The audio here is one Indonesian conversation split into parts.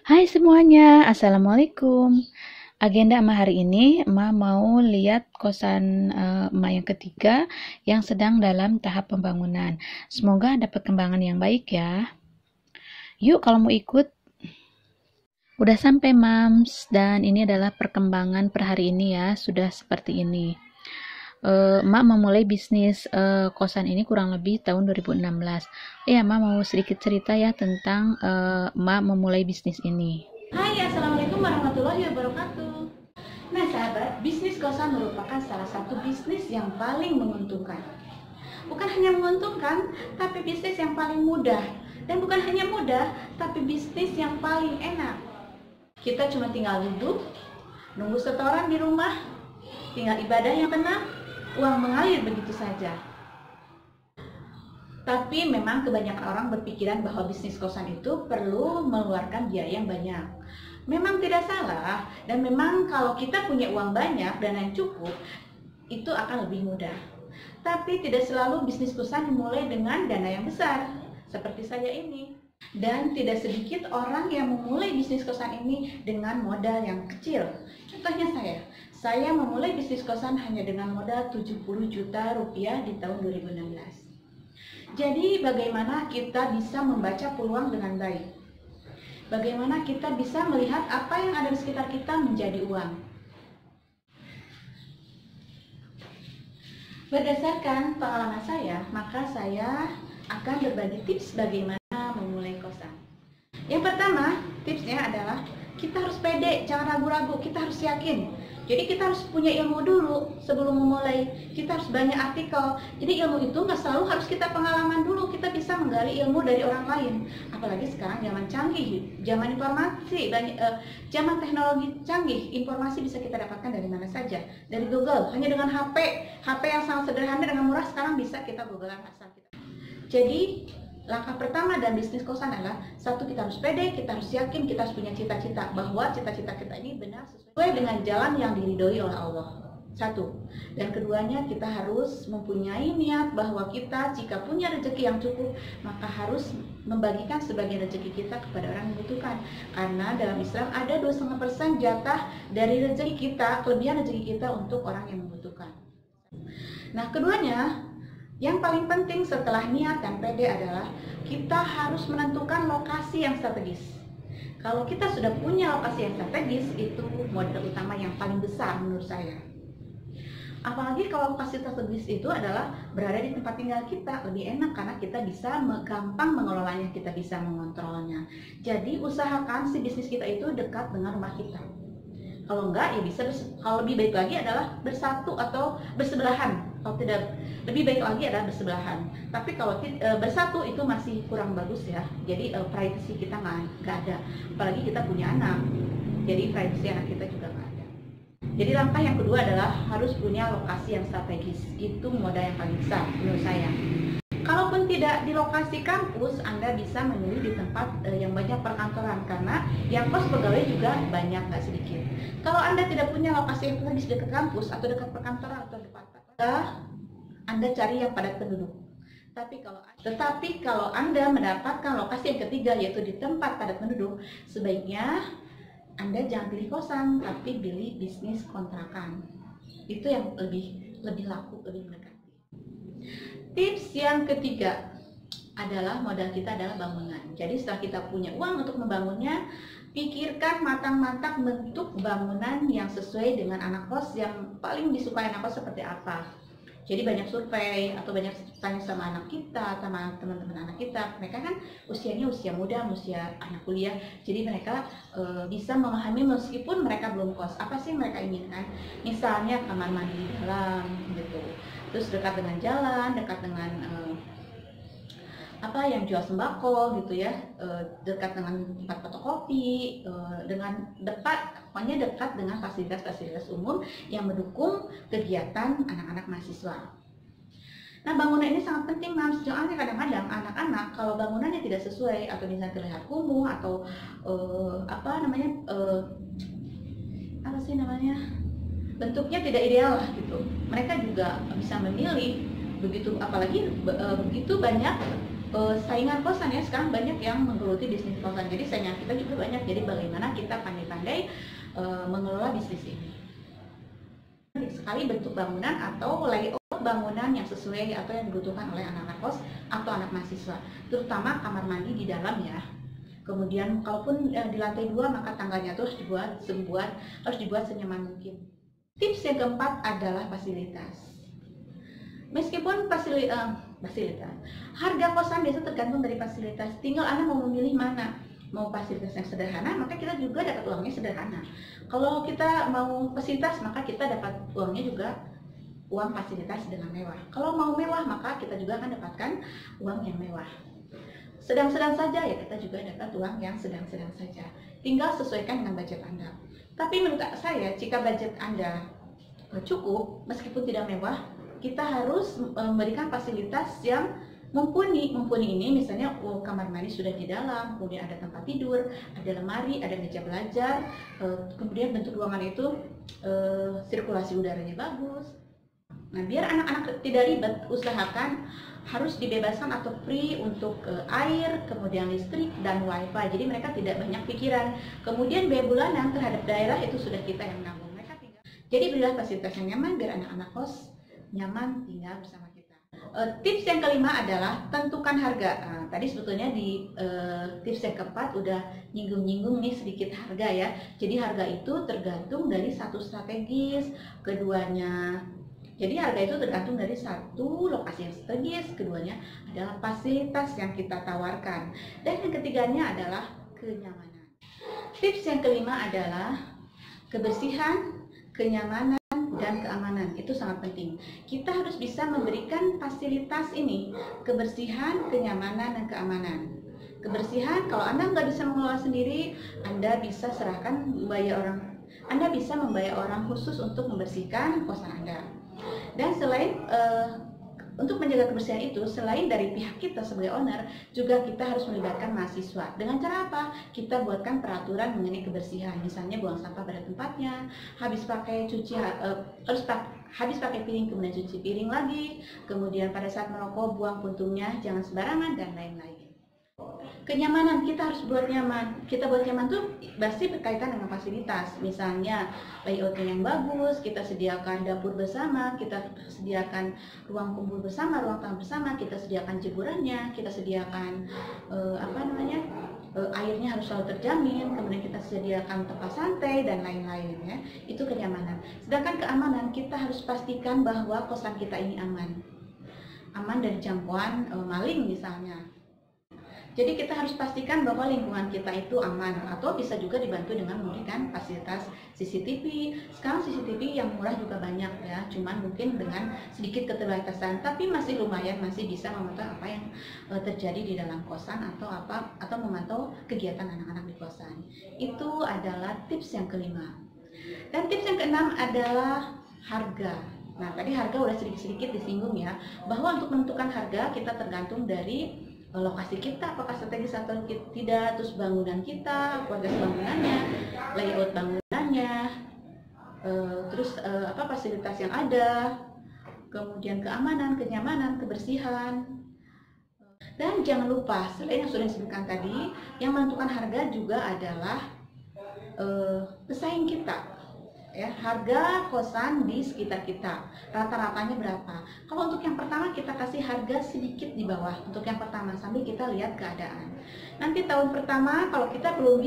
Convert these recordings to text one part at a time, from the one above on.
Hai semuanya, Assalamualaikum. Agenda Emak hari ini, Emak mau lihat kosan Emak yang ketiga yang sedang dalam tahap pembangunan. Semoga ada perkembangan yang baik ya. Yuk kalau mau ikut. Udah sampai Mams, dan ini adalah perkembangan per hari ini ya, sudah seperti ini. Emak memulai bisnis kosan ini kurang lebih tahun 2016. Ya, Emak mau sedikit cerita ya tentang Emak memulai bisnis ini. Hai, Assalamualaikum warahmatullahi wabarakatuh. Nah sahabat, bisnis kosan merupakan salah satu bisnis yang paling menguntungkan. Bukan hanya menguntungkan, tapi bisnis yang paling mudah. Dan bukan hanya mudah, tapi bisnis yang paling enak. Kita cuma tinggal duduk, nunggu setoran di rumah, tinggal ibadah yang tenang, uang mengalir begitu saja. Tapi memang kebanyakan orang berpikiran bahwa bisnis kosan itu perlu mengeluarkan biaya yang banyak. Memang tidak salah, dan memang kalau kita punya uang banyak dan yang cukup, itu akan lebih mudah. Tapi tidak selalu bisnis kosan dimulai dengan dana yang besar, seperti saya ini. Dan tidak sedikit orang yang memulai bisnis kosan ini dengan modal yang kecil. Contohnya saya memulai bisnis kosan hanya dengan modal 70 juta rupiah di tahun 2016. Jadi bagaimana kita bisa membaca peluang dengan baik? Bagaimana kita bisa melihat apa yang ada di sekitar kita menjadi uang? Berdasarkan pengalaman saya, maka saya akan berbagi tips bagaimana memulai kosan. Yang pertama, tipsnya adalah kita harus pede, jangan ragu-ragu, kita harus yakin. Jadi kita harus punya ilmu dulu sebelum memulai. Kita harus banyak artikel. Jadi ilmu itu nggak selalu harus kita pengalaman dulu. Kita bisa menggali ilmu dari orang lain. Apalagi sekarang zaman canggih, zaman informasi, zaman teknologi canggih. Informasi bisa kita dapatkan dari mana saja. Dari Google. Hanya dengan HP yang sangat sederhana dengan murah sekarang bisa kita googlean asal kita. Jadi langkah pertama dalam bisnis kosan adalah satu, kita harus pede, kita harus yakin, kita harus punya cita-cita bahwa cita-cita kita ini benar sesuai dengan jalan yang diridhoi oleh Allah. Satu. Dan keduanya, kita harus mempunyai niat bahwa kita jika punya rezeki yang cukup, maka harus membagikan sebagian rezeki kita kepada orang yang membutuhkan. Karena dalam Islam ada 2,5% jatah dari rezeki kita, kelebihan rezeki kita untuk orang yang membutuhkan. Nah, keduanya, yang paling penting setelah niat dan pede adalah kita harus menentukan lokasi yang strategis. Kalau kita sudah punya lokasi yang strategis, itu modal utama yang paling besar menurut saya. Apalagi kalau lokasi strategis itu adalah berada di tempat tinggal kita, lebih enak karena kita bisa gampang mengelolanya, kita bisa mengontrolnya. Jadi usahakan si bisnis kita itu dekat dengan rumah kita. Kalau enggak, ya bisa, kalau lebih baik lagi adalah bersatu atau bersebelahan. Kalau tidak, lebih baik lagi adalah bersebelahan. Tapi kalau bersatu itu masih kurang bagus ya. Jadi privacy kita nggak ada. Apalagi kita punya anak. Jadi privacy anak kita juga nggak ada. Jadi langkah yang kedua adalah harus punya lokasi yang strategis. Itu modal yang paling besar menurut saya. Kalaupun tidak di lokasi kampus, Anda bisa memilih di tempat yang banyak perkantoran karena yang kos pegawai juga banyak, nggak sedikit. Kalau Anda tidak punya lokasi yang strategis dekat kampus atau dekat perkantoran atau dekat Anda cari yang padat penduduk. Tetapi kalau Anda mendapatkan lokasi yang ketiga yaitu di tempat padat penduduk, sebaiknya Anda jangan pilih kosan, tapi pilih bisnis kontrakan. Itu yang lebih laku, lebih mendekati. Tips yang ketiga adalah modal kita adalah bangunan. Jadi setelah kita punya uang untuk membangunnya, pikirkan matang-matang bentuk bangunan yang sesuai dengan anak kos yang paling disukai anak kos seperti apa. Jadi banyak survei atau banyak tanya sama anak kita, sama teman-teman anak kita. Mereka kan usianya usia muda, usia anak kuliah. Jadi mereka bisa memahami meskipun mereka belum kos. Apa sih mereka inginkan? Misalnya kamar mandi di dalam gitu. Terus dekat dengan jalan, dekat dengan yang jual sembako gitu ya, dekat dengan tempat fotokopi, pokoknya dekat dengan fasilitas-fasilitas umum yang mendukung kegiatan anak-anak mahasiswa. Nah, bangunan ini sangat penting, Mams. Soalnya kadang-kadang anak-anak kalau bangunannya tidak sesuai atau misalnya terlihat kumuh atau bentuknya tidak ideal lah gitu. Mereka juga bisa memilih begitu, apalagi begitu banyak saingan kosan ya, sekarang banyak yang menggeluti bisnis kosan, jadi saingan kita juga banyak. Jadi bagaimana kita pandai-pandai mengelola bisnis ini. Sekali bentuk bangunan atau layout bangunan yang sesuai atau yang dibutuhkan oleh anak-anak kos atau anak mahasiswa, terutama kamar mandi di dalam ya. Kemudian kalaupun di lantai 2 maka tangganya itu harus dibuat senyaman mungkin. Tips yang keempat adalah fasilitas. Meskipun fasilitas, harga kosan biasa tergantung dari fasilitas. Tinggal Anda mau memilih mana. Mau fasilitas yang sederhana, maka kita juga dapat uangnya sederhana. Kalau kita mau fasilitas, maka kita dapat uangnya juga uang fasilitas dengan mewah. Kalau mau mewah, maka kita juga akan dapatkan uang yang mewah. Sedang-sedang saja ya, kita juga dapat uang yang sedang-sedang saja. Tinggal sesuaikan dengan budget Anda. Tapi menurut saya, jika budget Anda cukup, meskipun tidak mewah, kita harus memberikan fasilitas yang mumpuni ini, misalnya kamar mandi sudah di dalam, kemudian ada tempat tidur, ada lemari, ada meja belajar, kemudian bentuk ruangan itu sirkulasi udaranya bagus. Nah, biar anak-anak tidak ribet, usahakan harus dibebaskan atau free untuk air, kemudian listrik dan wifi. Jadi mereka tidak banyak pikiran. Kemudian biaya bulanan terhadap daerah itu sudah kita yang menanggung. Jadi berilah fasilitas yang nyaman biar anak-anak kos nyaman tinggal bersama kita. Tips yang kelima adalah tentukan harga. Nah, tadi sebetulnya di tips yang keempat udah nyinggung-nyinggung nih sedikit harga ya. Jadi harga itu tergantung dari satu strategis, keduanya. Jadi harga itu tergantung dari satu lokasi yang strategis, keduanya adalah fasilitas yang kita tawarkan, dan yang ketiganya adalah kenyamanan. Tips yang kelima adalah kebersihan, kenyamanan, dan keamanan. Itu sangat penting. Kita harus bisa memberikan fasilitas ini, kebersihan, kenyamanan, dan keamanan. Kebersihan, kalau Anda nggak bisa mengelola sendiri, Anda bisa serahkan Anda bisa membayar orang khusus untuk membersihkan kosan Anda. Dan selain untuk menjaga kebersihan itu, selain dari pihak kita sebagai owner, juga kita harus melibatkan mahasiswa. Dengan cara apa? Kita buatkan peraturan mengenai kebersihan, misalnya buang sampah pada tempatnya, habis pakai piring kemudian cuci piring lagi, kemudian pada saat merokok buang puntungnya jangan sembarangan, dan lain-lain. Kenyamanan, kita harus buat nyaman. Kita buat nyaman tuh pasti berkaitan dengan fasilitas. Misalnya layoutnya yang bagus, kita sediakan dapur bersama, kita sediakan ruang kumpul bersama, ruang tamu bersama, kita sediakan jemurannya, kita sediakan airnya harus selalu terjamin, kemudian kita sediakan tempat santai dan lain-lain ya. Itu kenyamanan. Sedangkan keamanan, kita harus pastikan bahwa kosan kita ini aman dari jangkauan maling misalnya. Jadi kita harus pastikan bahwa lingkungan kita itu aman, atau bisa juga dibantu dengan memberikan fasilitas CCTV. Sekarang CCTV yang murah juga banyak ya, cuman mungkin dengan sedikit keterbatasan, tapi masih lumayan, masih bisa memantau apa yang terjadi di dalam kosan atau memantau kegiatan anak-anak di kosan. Itu adalah tips yang kelima. Dan tips yang keenam adalah harga. Nah, tadi harga udah sedikit-sedikit disinggung ya, bahwa untuk menentukan harga kita tergantung dari lokasi kita, apakah strategis atau tidak, terus bangunan kita, kualitas bangunannya, layout bangunannya, terus fasilitas yang ada, kemudian keamanan, kenyamanan, kebersihan. Dan jangan lupa, selain yang sudah disebutkan tadi, yang menentukan harga juga adalah pesaing kita. Ya, harga kosan di sekitar kita rata-ratanya berapa. Kalau untuk yang pertama kita kasih harga sedikit di bawah untuk yang pertama sambil kita lihat keadaan. Nanti tahun pertama kalau kita belum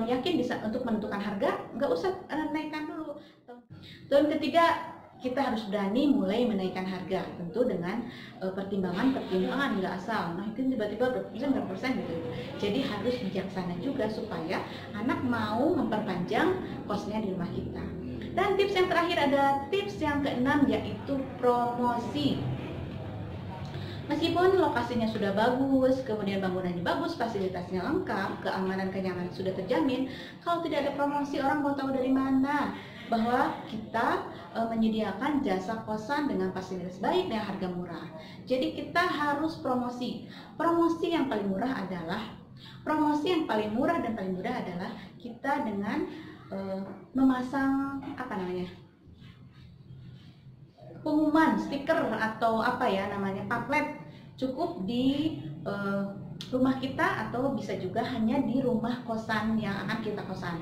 yakin bisa untuk menentukan harga, nggak usah naikkan dulu. Tahun ketiga kita harus berani mulai menaikkan harga, tentu dengan pertimbangan nggak asal. Nah, itu tiba-tiba berapa persen gitu. Jadi harus bijaksana juga supaya anak mau memperpanjang kosnya di rumah kita. Dan tips yang terakhir ada tips yang keenam, yaitu promosi. Meskipun lokasinya sudah bagus, kemudian bangunannya bagus, fasilitasnya lengkap, keamanan kenyamanan sudah terjamin, kalau tidak ada promosi, orang mau tahu dari mana bahwa kita menyediakan jasa kosan dengan fasilitas baik dan harga murah. Jadi kita harus promosi. Promosi yang paling murah dan paling mudah adalah kita dengan memasang pengumuman, stiker atau pamflet. cukup di rumah kita atau bisa juga hanya di rumah kosan yang akan kita kosan.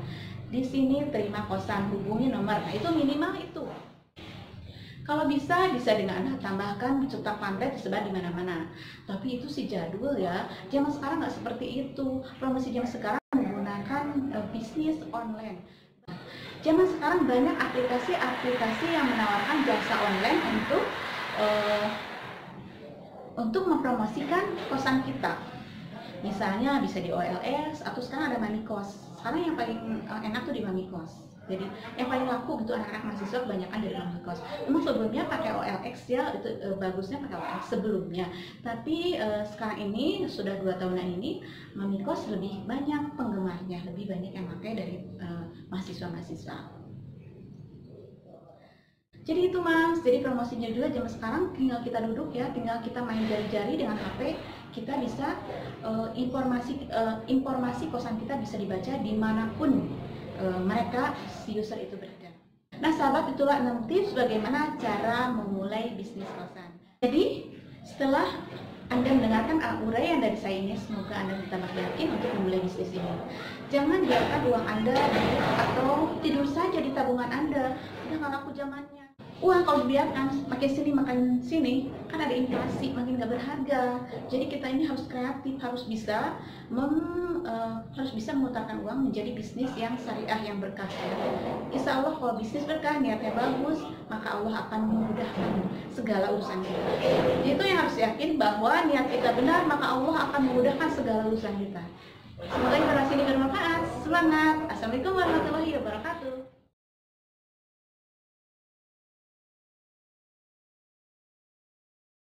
Di sini terima kosan, hubungi nomor. Nah, itu minimal itu. Kalau bisa dengan tambahkan cetak pamflet tersebar di mana-mana. Tapi itu sih jadul ya. Zaman sekarang nggak seperti itu. Promosi zaman sekarang menggunakan bisnis online. Zaman sekarang banyak aplikasi-aplikasi yang menawarkan jasa online untuk mempromosikan kosan kita. Misalnya bisa di OLX atau sekarang ada Mamikos. Sekarang yang paling enak tuh di Mamikos. Jadi yang paling laku gitu anak-anak mahasiswa kebanyakan dari Mamikos. Memang sebelumnya pakai OLX ya, itu bagusnya pakai OLX sebelumnya. Tapi sekarang ini sudah 2 tahunan ini Mamikos lebih banyak penggemarnya, lebih banyak yang pakai dari mahasiswa-mahasiswa. Jadi itu Mas, jadi promosinya juga zaman sekarang tinggal kita duduk ya, tinggal kita main jari-jari dengan HP, kita bisa informasi kosan kita bisa dibaca dimanapun mereka si user itu berada. Nah sahabat, itulah 6 tips bagaimana cara memulai bisnis kosan. Jadi setelah Anda mendengarkan uraian dari saya ini, semoga Anda tambah yakin untuk memulai bisnis ini. Jangan biarkan uang Anda atau tidur saja di tabungan Anda. Udah nggak laku zamannya. Uang kalau dibiarkan makin sini makan sini, kan ada inflasi, makin nggak berharga. Jadi kita ini harus kreatif, harus bisa memutarkan uang menjadi bisnis yang syariah, yang berkah. Insya Allah kalau bisnis berkah, niatnya bagus, maka Allah akan memudahkan segala urusan kita. Itu yang harus yakin, bahwa niat kita benar, maka Allah akan memudahkan segala urusan kita. Semoga informasi ini bermanfaat. Semangat. Assalamualaikum warahmatullahi wabarakatuh.